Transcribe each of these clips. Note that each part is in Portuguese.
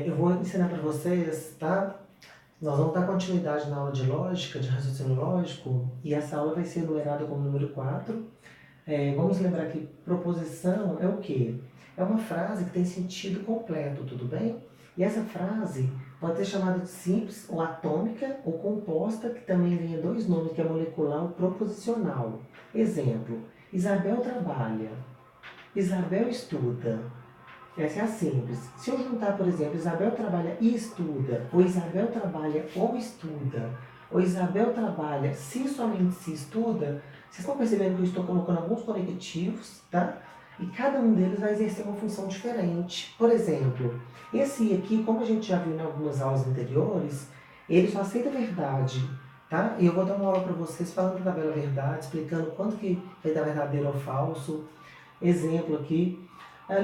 Eu vou ensinar para vocês, tá? Nós vamos dar continuidade na aula de lógica, de raciocínio lógico, e essa aula vai ser numerada como número 4. Vamos lembrar que proposição é o quê? É uma frase que tem sentido completo, tudo bem? E essa frase pode ser chamada de simples, ou atômica, ou composta, que também ganha dois nomes, que é molecular ou proposicional. Exemplo, Isabel trabalha, Isabel estuda. Essa é a simples. Se eu juntar, por exemplo, Isabel trabalha e estuda, ou Isabel trabalha ou estuda, ou Isabel trabalha se somente se estuda, vocês estão percebendo que eu estou colocando alguns conectivos, tá? E cada um deles vai exercer uma função diferente. Por exemplo, esse I aqui, como a gente já viu em algumas aulas anteriores, ele só aceita verdade, tá? E eu vou dar uma aula para vocês falando da tabela verdade, explicando quanto que vai dar verdadeiro ou falso. Exemplo aqui.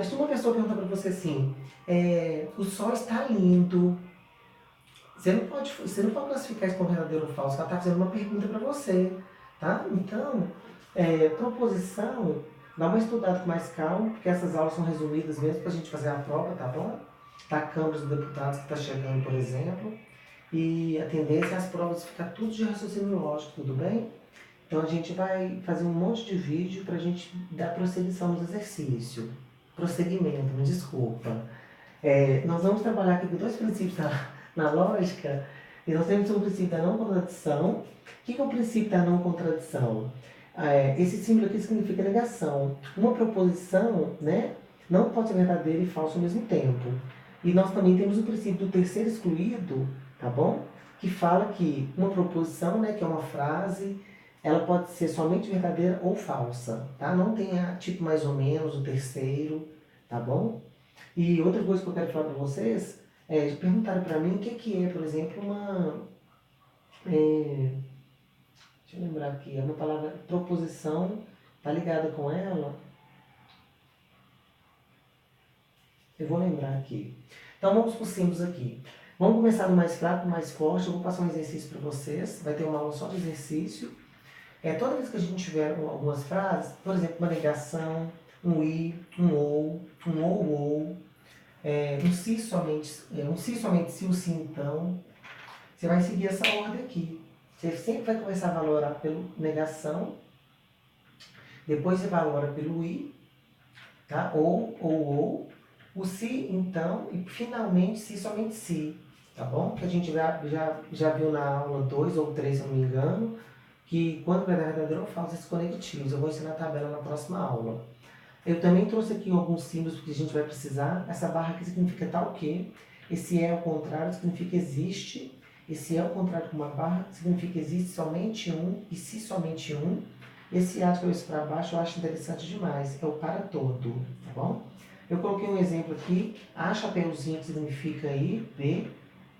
Se uma pessoa perguntar para você assim, o sol está lindo, você não pode classificar isso como verdadeiro ou falso, ela está fazendo uma pergunta para você, tá? Então, proposição, dá uma estudada com mais calma, porque essas aulas são resumidas mesmo para a gente fazer a prova, tá bom? Da Câmara dos Deputados que está chegando, por exemplo, e a tendência é as provas ficar tudo de raciocínio lógico, tudo bem? Então a gente vai fazer um monte de vídeo para a gente dar prosseguição nos exercícios. Prosseguimento, me desculpa. Nós vamos trabalhar aqui com dois princípios na lógica, e nós temos o princípio da não contradição. O que é o princípio da não contradição? Esse símbolo aqui significa negação. Uma proposição, né, não pode ser verdadeira e falsa ao mesmo tempo. E nós também temos o princípio do terceiro excluído, tá bom? Que fala que uma proposição, né, que é uma frase, ela pode ser somente verdadeira ou falsa, tá? Não tem a tipo mais ou menos, o terceiro, tá bom? E outra coisa que eu quero falar para vocês de perguntarem para mim o que é, por exemplo, deixa eu lembrar aqui, é uma palavra proposição, tá ligada com ela? Eu vou lembrar aqui. Então vamos para os símbolos aqui. Vamos começar do mais fraco, do mais forte. Eu vou passar um exercício para vocês. Vai ter uma aula só de exercício. Toda vez que a gente tiver algumas frases, por exemplo, uma negação, um i, um ou, um se somente, um se, um sim então, você vai seguir essa ordem aqui. Você sempre vai começar a valorar pela negação, depois você valora pelo i, tá? Ou, o se então, e finalmente se somente se, tá bom? Que a gente já viu na aula 2 ou 3, se eu não me engano, que quando vai dar verdadeiro ou falso esses conectivos. Eu vou ensinar a tabela na próxima aula. Eu também trouxe aqui alguns símbolos que a gente vai precisar. Essa barra aqui significa tal que. Esse é ao contrário significa existe. Esse é ao contrário com uma barra significa existe somente um e se somente um. Esse A de cabeça para baixo eu acho interessante demais. É o para todo, tá bom? Eu coloquei um exemplo aqui. A chapeuzinho que significa I, B.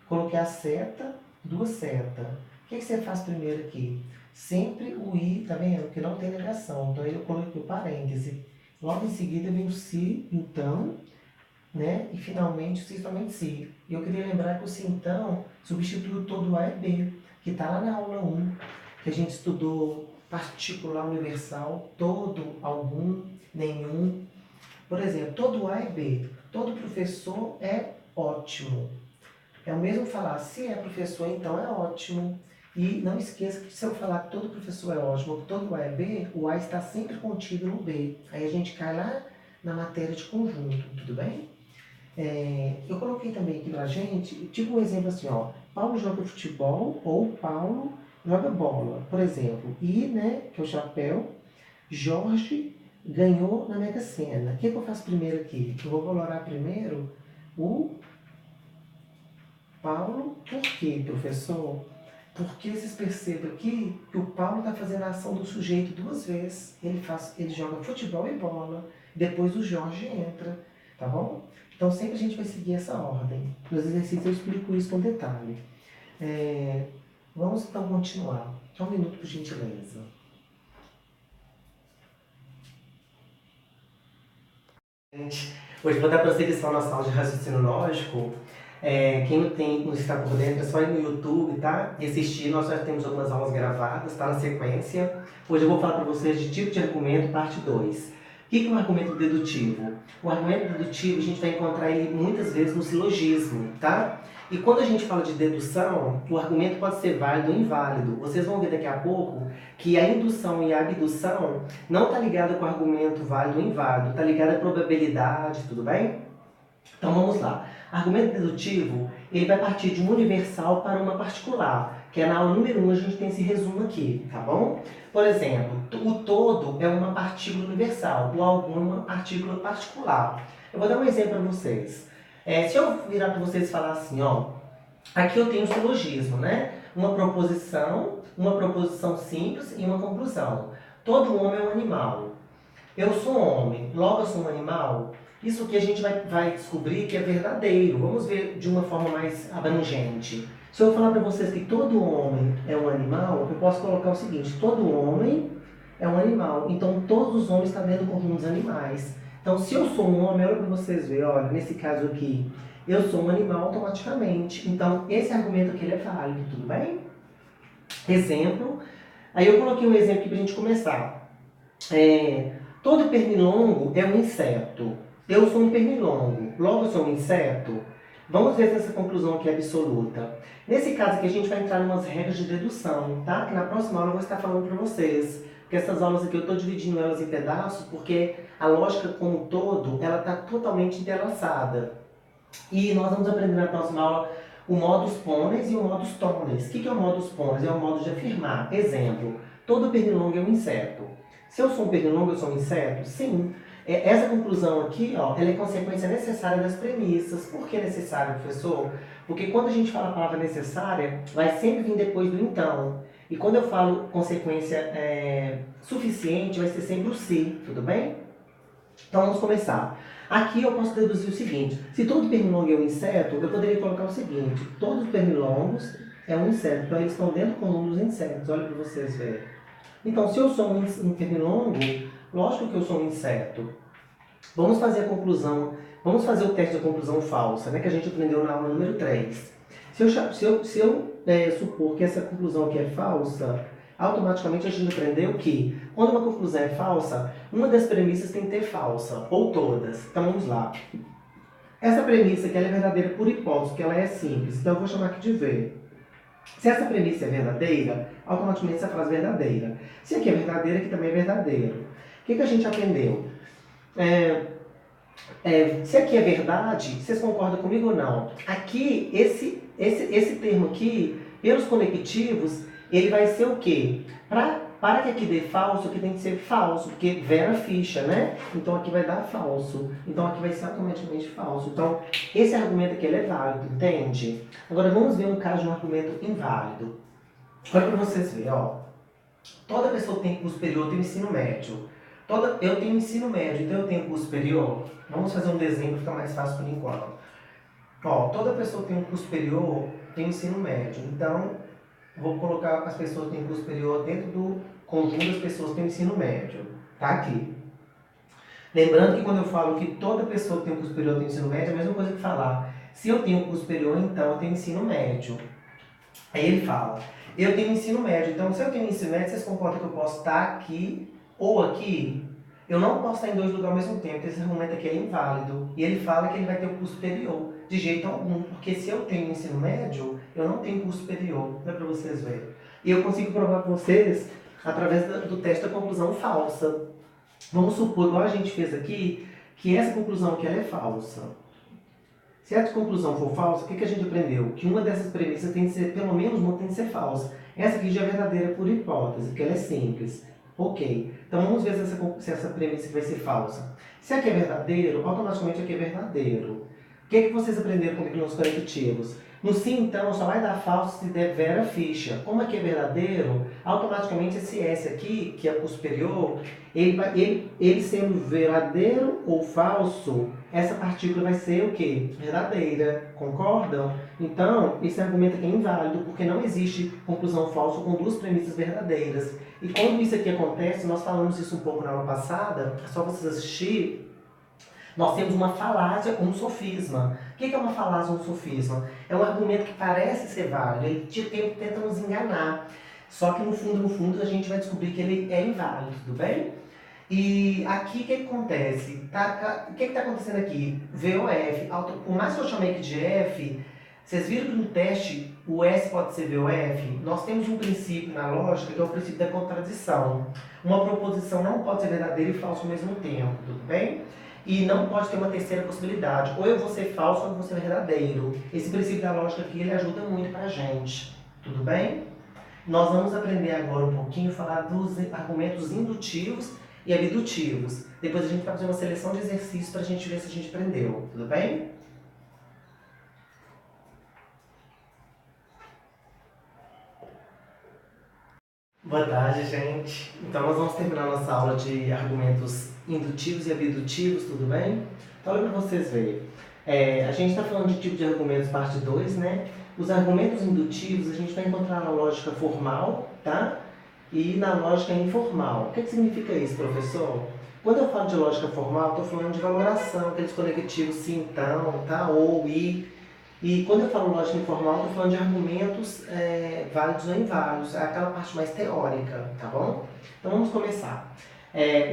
Coloquei a seta, duas setas. O que você faz primeiro aqui? Sempre o i, tá vendo? Que não tem negação. Então eu coloquei o parêntese. Logo em seguida vem o se, então, né? E finalmente o se somente se. E eu queria lembrar que o se então substitui o todo A e B, que está lá na aula 1, que a gente estudou particular universal, todo, algum, nenhum. Por exemplo, todo A e B. Todo professor é ótimo. É o mesmo falar, se é professor, então é ótimo. E não esqueça que se eu falar que todo professor é ótimo, que todo A é B, o A está sempre contido no B. Aí a gente cai lá na matéria de conjunto, tudo bem? Eu coloquei também aqui pra gente, tipo um exemplo assim, ó. Paulo joga futebol ou Paulo joga bola. Por exemplo, I, né, que é o chapéu, Jorge ganhou na Mega Sena. O que eu faço primeiro aqui? Eu vou valorar primeiro o Paulo. Por quê, professor? Porque vocês percebem aqui que o Paulo está fazendo a ação do sujeito duas vezes. Ele joga futebol e bola. Depois o Jorge entra, tá bom? Então sempre a gente vai seguir essa ordem. Nos exercícios eu explico isso com detalhe. Vamos então continuar. Só um minuto, por gentileza. Hoje vou dar prosseguição na sala de raciocínio lógico. Quem não está por dentro é só ir no YouTube, tá? E assistir. Nós já temos algumas aulas gravadas, tá na sequência. Hoje eu vou falar para vocês de tipo de argumento, parte 2. que é um argumento dedutivo? O argumento dedutivo a gente vai encontrar ele muitas vezes no silogismo, tá? E quando a gente fala de dedução, o argumento pode ser válido ou inválido. Vocês vão ver daqui a pouco que a indução e a abdução não está ligada com o argumento válido ou inválido, está ligada à probabilidade, tudo bem? Então vamos lá. Argumento dedutivo, ele vai partir de uma universal para uma particular, que é na aula número 1 a gente tem esse resumo aqui, tá bom? Por exemplo, o todo é uma partícula universal, o algum é uma partícula particular. Eu vou dar um exemplo para vocês. Se eu virar para vocês e falar assim, ó, aqui eu tenho um silogismo, né? Uma proposição simples e uma conclusão. Todo homem é um animal. Eu sou homem, logo eu sou um animal. Isso que a gente vai descobrir que é verdadeiro. Vamos ver de uma forma mais abrangente. Se eu falar para vocês que todo homem é um animal, eu posso colocar o seguinte: todo homem é um animal. Então todos os homens estão dentro do conjunto dos animais. Então se eu sou um homem, olha para vocês verem, olha, nesse caso aqui, eu sou um animal automaticamente. Então esse argumento aqui ele é válido, tudo bem? Exemplo. Aí eu coloquei um exemplo aqui para a gente começar. Todo pernilongo é um inseto. Eu sou um pernilongo, logo eu sou um inseto. Vamos ver se essa conclusão aqui é absoluta. Nesse caso aqui a gente vai entrar em umas regras de dedução, tá? Que na próxima aula eu vou estar falando para vocês. Porque essas aulas aqui eu estou dividindo elas em pedaços porque a lógica como um todo, ela está totalmente entrelaçada. E nós vamos aprender na próxima aula o modus ponens e o modus tollens. O que é o modus ponens? É o modo de afirmar. Exemplo, todo pernilongo é um inseto. Se eu sou um pernilongo, eu sou um inseto? Sim. Essa conclusão aqui, ó, ela é consequência necessária das premissas. Por que necessária, professor? Porque quando a gente fala a palavra necessária, vai sempre vir depois do então. E quando eu falo consequência suficiente, vai ser sempre o se, tudo bem? Então vamos começar. Aqui eu posso deduzir o seguinte: se todo pernilongo é um inseto, eu poderia colocar o seguinte: todos os pernilongos é um inseto. Então eles estão dentro do conjunto dos insetos. Olha para vocês verem. Então, se eu sou um pernilongo, lógico que eu sou um inseto. Vamos fazer a conclusão, vamos fazer o teste da conclusão falsa, né, que a gente aprendeu na aula número 3. Se eu supor que essa conclusão aqui é falsa, automaticamente a gente aprendeu que, quando uma conclusão é falsa, uma das premissas tem que ter falsa, ou todas. Então, vamos lá. Essa premissa aqui ela é verdadeira por hipótese, porque ela é simples. Então, eu vou chamar aqui de V. Se essa premissa é verdadeira, automaticamente essa frase é verdadeira. Se aqui é verdadeira, aqui também é verdadeiro. O que a gente aprendeu? Se aqui é verdade, vocês concordam comigo ou não? Aqui, esse termo aqui, pelos conectivos, ele vai ser o quê? Para que aqui dê falso, aqui tem que ser falso, porque vera ficha, né? Então aqui vai dar falso. Então aqui vai ser automaticamente falso. Então, esse argumento aqui ele é válido, entende? Agora vamos ver um caso de um argumento inválido. Olha para vocês verem, ó. Toda pessoa que tem curso superior tem ensino médio. Eu tenho ensino médio, então eu tenho curso superior. Vamos fazer um desenho para ficar mais fácil por enquanto. Ó, toda pessoa que tem um curso superior tem ensino médio. Então, vou colocar as pessoas que têm curso superior dentro do conjunto das pessoas que têm ensino médio. Tá aqui. Lembrando que quando eu falo que toda pessoa que tem um curso superior tem ensino médio, é a mesma coisa que falar: se eu tenho um curso superior, então eu tenho ensino médio. Aí ele fala: eu tenho ensino médio, então se eu tenho ensino médio, vocês concordam que eu posso estar aqui ou aqui? Eu não posso estar em dois lugares ao mesmo tempo, esse argumento aqui é inválido. E ele fala que ele vai ter o curso superior. De jeito algum, porque se eu tenho ensino médio, eu não tenho curso superior. Não é para vocês verem. E eu consigo provar para vocês através do teste da conclusão falsa. Vamos supor, igual a gente fez aqui, que essa conclusão aqui ela é falsa. Se essa conclusão for falsa, o que a gente aprendeu? Que uma dessas premissas tem que ser, pelo menos uma tem que ser falsa. Essa aqui já é verdadeira por hipótese, porque ela é simples. Ok. Então vamos ver se essa premissa vai ser falsa. Se aqui é verdadeiro, automaticamente aqui é verdadeiro. O que vocês aprenderam comigo nos conectivos? No sim, então, só vai dar falso se der vera ficha. Como aqui é verdadeiro, automaticamente esse S aqui, que é o superior, ele sendo verdadeiro ou falso, essa partícula vai ser o quê? Verdadeira. Concordam? Então, esse argumento aqui é inválido, porque não existe conclusão falsa com duas premissas verdadeiras. E quando isso aqui acontece, nós falamos isso um pouco na aula passada, é só vocês assistirem. Nós temos uma falácia ou um sofisma. O que é uma falácia ou um sofisma? É um argumento que parece ser válido, ele tenta nos enganar. Só que no fundo, a gente vai descobrir que ele é inválido, tudo bem? E aqui o que acontece? O que está acontecendo aqui? VOF, por mais que eu chamei aqui de F, vocês viram que no teste o S pode ser VOF? Nós temos um princípio na lógica que é o princípio da contradição. Uma proposição não pode ser verdadeira e falsa ao mesmo tempo, tudo bem? E não pode ter uma terceira possibilidade. Ou eu vou ser falso ou eu vou ser verdadeiro. Esse princípio da lógica aqui ele ajuda muito pra gente, tudo bem? Nós vamos aprender agora um pouquinho, falar dos argumentos indutivos e abdutivos. Depois a gente vai fazer uma seleção de exercícios para a gente ver se a gente aprendeu, tudo bem? Boa tarde, gente. Então nós vamos terminar nossa aula de argumentos indutivos e abdutivos, tudo bem? Então olha para vocês verem. A gente está falando de tipo de argumentos parte 2, né? Os argumentos indutivos a gente vai encontrar na lógica formal, tá? E na lógica informal. O que significa isso, professor? Quando eu falo de lógica formal, estou falando de valoração, aqueles conectivos sim, então, tá, ou, e. E quando eu falo lógica informal, estou falando de argumentos válidos ou inválidos, é aquela parte mais teórica, tá bom? Então vamos começar.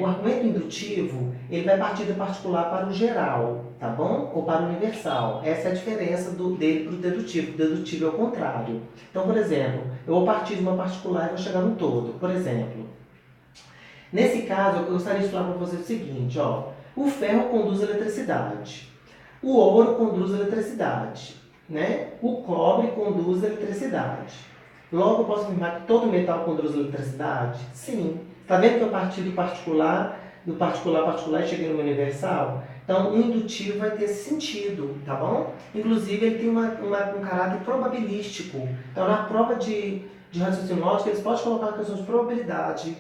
O argumento indutivo, ele vai partir do particular para o geral, tá bom? Ou para o universal. Essa é a diferença dele para o dedutivo. O dedutivo é o contrário. Então, por exemplo, eu vou partir de uma particular e vou chegar no todo. Por exemplo, nesse caso, eu gostaria de falar para vocês o seguinte, ó. O ferro conduz a eletricidade. O ouro conduz a eletricidade, né? O cobre conduz a eletricidade. Logo, eu posso afirmar que todo metal conduz a eletricidade? Sim. Está vendo que eu parti do particular e cheguei no universal? Então, o indutivo vai ter esse sentido, tá bom? Inclusive, ele tem um caráter probabilístico. Então, na prova de raciocínio lógico, eles podem colocar uma questão de probabilidade,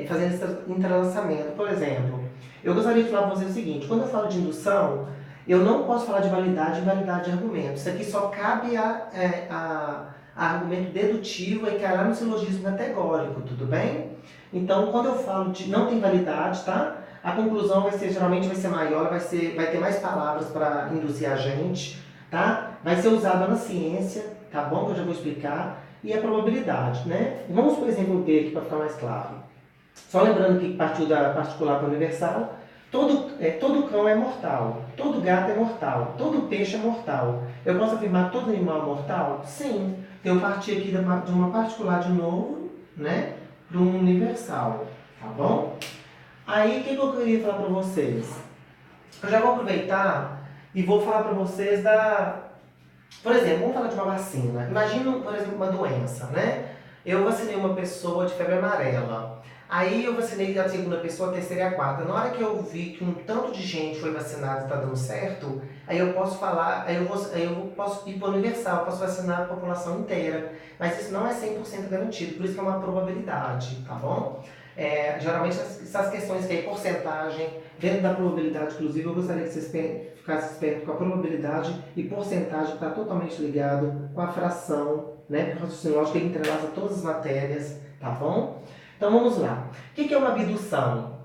fazendo esse entrelaçamento. Por exemplo, eu gostaria de falar para vocês o seguinte, quando eu falo de indução, eu não posso falar de validade e invalidade de argumento. Isso aqui só cabe a argumento dedutivo e cai lá no silogismo categórico, tudo bem? Então, quando eu falo de não tem validade, tá? A conclusão geralmente vai ser maior, vai ter mais palavras para induzir a gente, tá? Vai ser usada na ciência, tá bom? Que eu já vou explicar. E a probabilidade, né? Vamos, por exemplo, B aqui para ficar mais claro. Só lembrando que partiu da particular para a universal. Todo cão é mortal, todo gato é mortal, todo peixe é mortal. Eu posso afirmar que todo animal é mortal? Sim. Eu parti aqui de uma particular de novo, né, para um universal, tá bom? Aí, o que eu queria falar para vocês? Eu já vou aproveitar e vou falar para vocês Por exemplo, vamos falar de uma vacina. Imagina, por exemplo, uma doença, né? Eu vacinei uma pessoa de febre amarela. Aí eu vacinei a segunda pessoa, a terceira e a quarta. Na hora que eu vi que um tanto de gente foi vacinada e está dando certo, aí eu posso falar, aí eu posso ir para o universal, eu posso vacinar a população inteira. Mas isso não é 100% garantido, por isso que é uma probabilidade, tá bom? Geralmente essas questões que é porcentagem, dentro da probabilidade, inclusive, eu gostaria que vocês ficassem espertos com a probabilidade e porcentagem está totalmente ligado com a fração, né? Porque o raciocínio lógico ele entrelaça todas as matérias, tá bom? Então vamos lá. O que é uma abdução?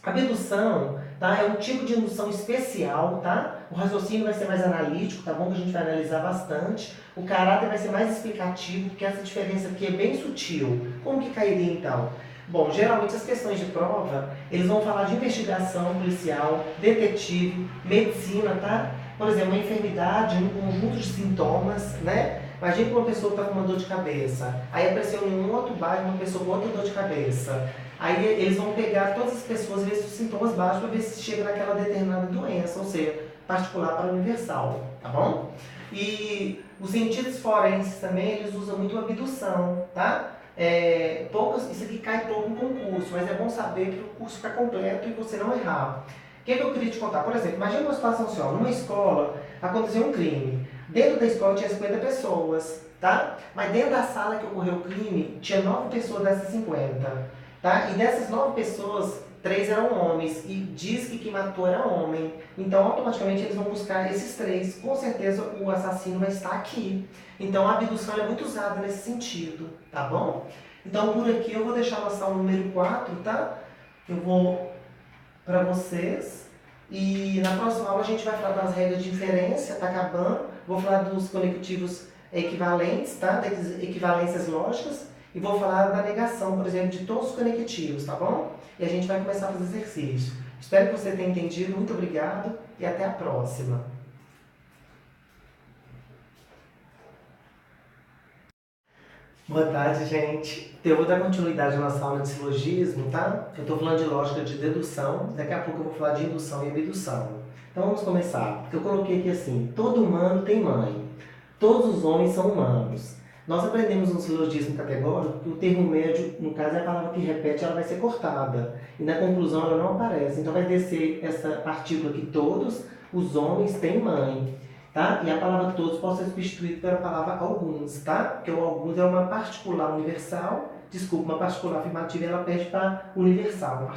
A abdução, tá, é um tipo de indução especial, tá? O raciocínio vai ser mais analítico, tá bom? Que a gente vai analisar bastante. O caráter vai ser mais explicativo, porque essa diferença aqui é bem sutil. Como que cairia então? Bom, geralmente as questões de prova, eles vão falar de investigação policial, detetive, medicina, tá? Por exemplo, uma enfermidade, um conjunto de sintomas, né? Imagina que uma pessoa está com uma dor de cabeça, aí apareceu em um outro bairro uma pessoa com outra dor de cabeça. Aí eles vão pegar todas as pessoas e ver se os sintomas baixos para ver se chega naquela determinada doença, ou seja, particular para universal, tá bom? E os cientistas forenses também, eles usam muito a abdução, tá? Isso aqui cai pouco no concurso, mas é bom saber para o curso ficar completo e você não errar. O que eu queria te contar? Por exemplo, imagina uma situação assim, ó, numa escola aconteceu um crime. Dentro da escola tinha 50 pessoas, tá? Mas dentro da sala que ocorreu o crime, tinha 9 pessoas dessas 50, tá? E dessas 9 pessoas, 3 eram homens, e diz que quem matou era homem. Então, automaticamente, eles vão buscar esses 3. Com certeza, o assassino vai estar aqui. Então, a abdução é muito usada nesse sentido, tá bom? Então, por aqui, eu vou deixar a nossa aula número 4, tá? Eu vou para vocês. E na próxima aula, a gente vai falar das regras de inferência, tá acabando. Vou falar dos conectivos equivalentes, tá? Das equivalências lógicas. E vou falar da negação, por exemplo, de todos os conectivos, tá bom? e a gente vai começar a fazer exercício. Espero que você tenha entendido. Muito obrigado e até a próxima. Boa tarde, gente. Eu vou dar continuidade na nossa aula de silogismo, tá? Eu estou falando de lógica de dedução, daqui a pouco eu vou falar de indução e abdução. Então vamos começar. Eu coloquei aqui assim: todo humano tem mãe, todos os homens são humanos. Nós aprendemos no silogismo categórico que o termo médio, no caso, é a palavra que repete, ela vai ser cortada. E na conclusão ela não aparece. Então vai descer essa partícula aqui: todos os homens têm mãe. Tá? E a palavra todos pode ser substituída pela palavra alguns, tá? Porque o alguns é uma particular universal, uma particular afirmativa, e ela perde para universal,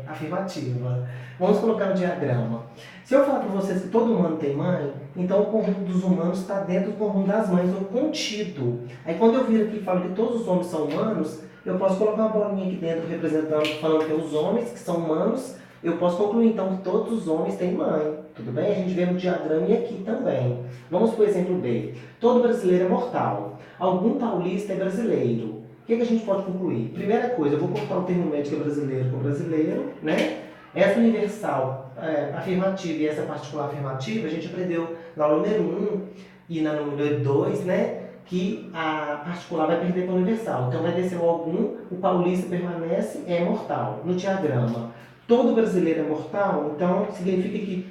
afirmativa. Vamos colocar no diagrama. Se eu falar para vocês que todo humano tem mãe, então o conjunto dos humanos está dentro do conjunto das mães, ou contido. Aí quando eu vir aqui e falo que todos os homens são humanos, eu posso colocar uma bolinha aqui dentro representando, falando que é os homens que são humanos. Eu posso concluir então que todos os homens têm mãe. Tudo bem? A gente vê no diagrama e aqui também. Vamos para o exemplo B. Todo brasileiro é mortal. Algum paulista é brasileiro. O que a gente pode concluir? Primeira coisa, eu vou cortar o termo médico brasileiro com brasileiro, né? Essa universal afirmativa e essa particular afirmativa, a gente aprendeu na aula número 1 e na número 2, né? Que a particular vai perder para a universal. Então vai descer o algum, o paulista permanece, é mortal. No diagrama, todo brasileiro é mortal, então significa que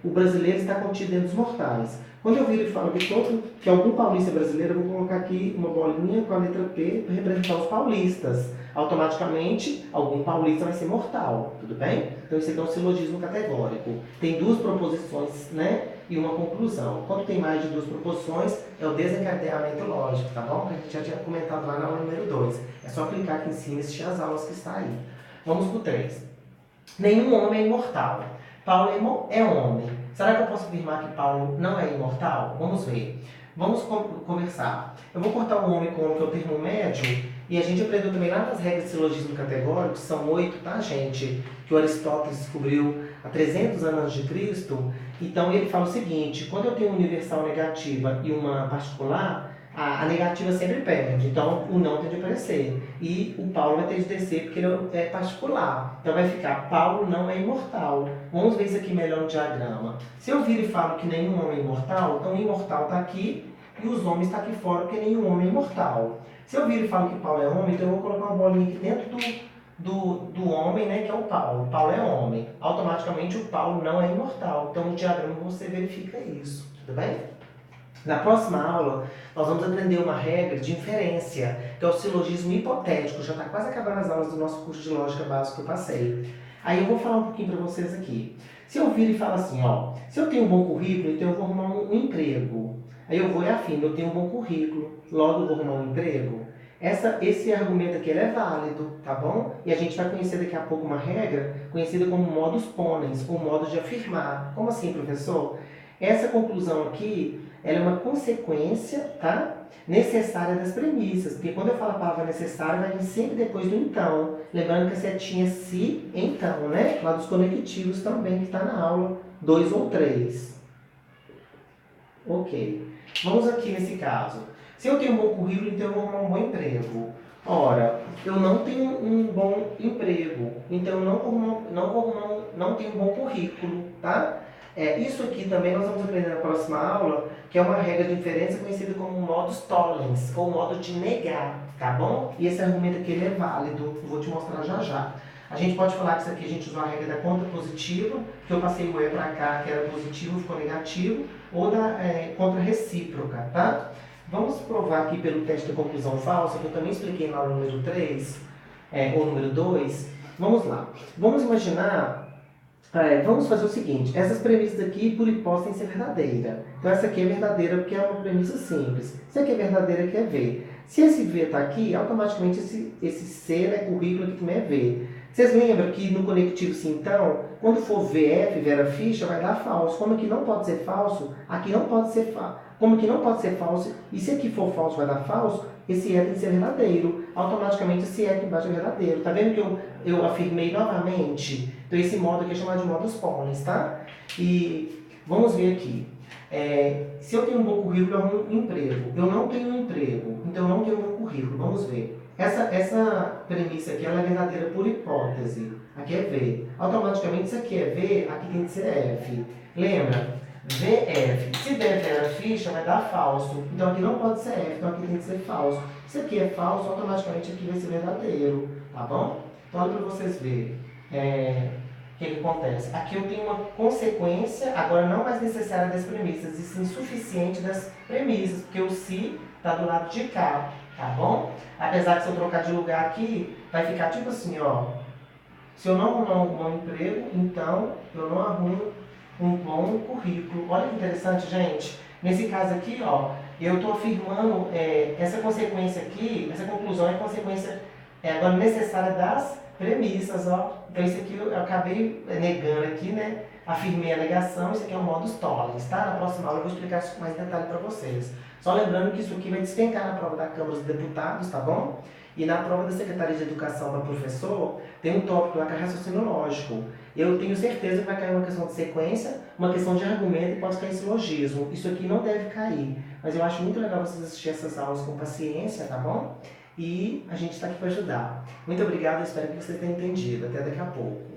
o brasileiro está contido dentro dos mortais. Quando eu viro e falo que algum paulista é brasileiro, eu vou colocar aqui uma bolinha com a letra P para representar os paulistas. Automaticamente, algum paulista vai ser mortal, tudo bem? Então isso aqui é um silogismo categórico. Tem duas proposições, né? E uma conclusão. Quando tem mais de duas proposições, é o desencadeamento lógico, tá bom? A gente já tinha comentado lá na aula número 2. É só clicar aqui em cima e assistir as aulas que está aí. Vamos para o 3. Nenhum homem é imortal. Paulo é homem. Será que eu posso afirmar que Paulo não é imortal? Vamos ver. Vamos conversar. Eu vou cortar o homem com o homem, que é o termo médio, e a gente aprendeu também lá nas regras de silogismo categórico, que são 8, tá, gente? Que o Aristóteles descobriu há 300 anos antes de Cristo. Então ele fala o seguinte: quando eu tenho uma universal negativa e uma particular, a negativa sempre perde, então o não tem de aparecer. E o Paulo vai ter de descer porque ele é particular. Então vai ficar: Paulo não é imortal. Vamos ver isso aqui melhor no diagrama. Se eu viro e falo que nenhum homem é imortal, então o imortal está aqui e os homens estão aqui fora porque nenhum homem é imortal. Se eu viro e falo que Paulo é homem, então eu vou colocar uma bolinha aqui dentro do homem, né, que é o Paulo. Paulo é homem. Automaticamente o Paulo não é imortal. Então no diagrama você verifica isso. Tudo bem? Na próxima aula, nós vamos aprender uma regra de inferência, que é o silogismo hipotético. Já está quase acabando as aulas do nosso curso de lógica básica que eu passei. Aí eu vou falar um pouquinho para vocês aqui. Se eu vir e falar assim, ó, se eu tenho um bom currículo, então eu vou arrumar um emprego. Aí eu vou e afirmo: eu tenho um bom currículo, logo eu vou arrumar um emprego. Esse argumento aqui ele é válido, tá bom? E a gente vai conhecer daqui a pouco uma regra conhecida como modus ponens, ou modo de afirmar. Como assim, professor? Essa conclusão aqui, ela é uma consequência, tá? Necessária das premissas, porque quando eu falo a palavra necessária, vai vir sempre depois do então. Lembrando que a setinha se, então, né? Lá dos conectivos também, que está na aula 2 ou 3. Ok. Vamos aqui nesse caso. Se eu tenho um bom currículo, então eu vou arrumar um bom emprego. Ora, eu não tenho um bom emprego, então eu não tenho um bom currículo, tá? Isso aqui também nós vamos aprender na próxima aula, que é uma regra de inferência conhecida como modus tollens, ou modo de negar, tá bom? E esse argumento aqui ele é válido, eu vou te mostrar já já. A gente pode falar que isso aqui a gente usou a regra da conta positiva, que eu passei o E para cá, que era positivo, ficou negativo, ou da contra recíproca, tá? Vamos provar aqui pelo teste de conclusão falsa, que eu também expliquei na aula número 3, ou número 2. Vamos lá. Vamos imaginar, vamos fazer o seguinte: essas premissas aqui, por hipótese, têm que ser verdadeira. Então essa aqui é verdadeira porque é uma premissa simples. Se aqui é verdadeira, aqui é V. Se esse V está aqui, automaticamente esse C, né, currículo, aqui também é V. Vocês lembram que no conectivo sim, então, quando for VF, Vera Ficha, vai dar falso. Como aqui não pode ser falso, aqui não pode ser falso. Como aqui não pode ser falso, e se aqui for falso vai dar falso, esse E tem que ser verdadeiro. Automaticamente esse E aqui embaixo é verdadeiro. Tá vendo que eu afirmei novamente? Então esse modo aqui é chamado de modus ponens, tá? E vamos ver aqui. Se eu tenho um bom currículo, eu arrumo um emprego. Eu não tenho um emprego, então eu não tenho um bom currículo. Vamos ver. essa premissa aqui ela é verdadeira por hipótese. Aqui é V. Automaticamente, isso aqui é V, aqui tem que ser F. Lembra? VF. Se der vera ficha, vai dar falso. Então aqui não pode ser F, então aqui tem que ser falso. Se aqui é falso, automaticamente aqui vai ser verdadeiro. Tá bom? Então olha para vocês verem. O que acontece? Aqui eu tenho uma consequência, agora não mais necessária das premissas, e sim suficiente das premissas, porque o se está do lado de cá, tá bom? Apesar que se eu trocar de lugar aqui, vai ficar tipo assim, ó. Se eu não arrumar um bom emprego, então eu não arrumo um bom currículo. Olha que interessante, gente. Nesse caso aqui, ó, eu estou afirmando essa consequência aqui, essa conclusão é consequência agora necessária das premissas, ó. Então isso aqui eu acabei negando aqui, né? Afirmei a negação, isso aqui é o modus tollens, tá? Na próxima aula eu vou explicar isso com mais detalhe para vocês. Só lembrando que isso aqui vai despencar na prova da Câmara dos Deputados, tá bom? E na prova da Secretaria de Educação para professor, tem um tópico lá que é raciocínio lógico. Eu tenho certeza que vai cair uma questão de sequência, uma questão de argumento e pode cair silogismo. Isso aqui não deve cair. Mas eu acho muito legal vocês assistirem essas aulas com paciência, tá bom? E a gente está aqui para ajudar. Muito obrigado, espero que vocês tenham entendido. Até daqui a pouco.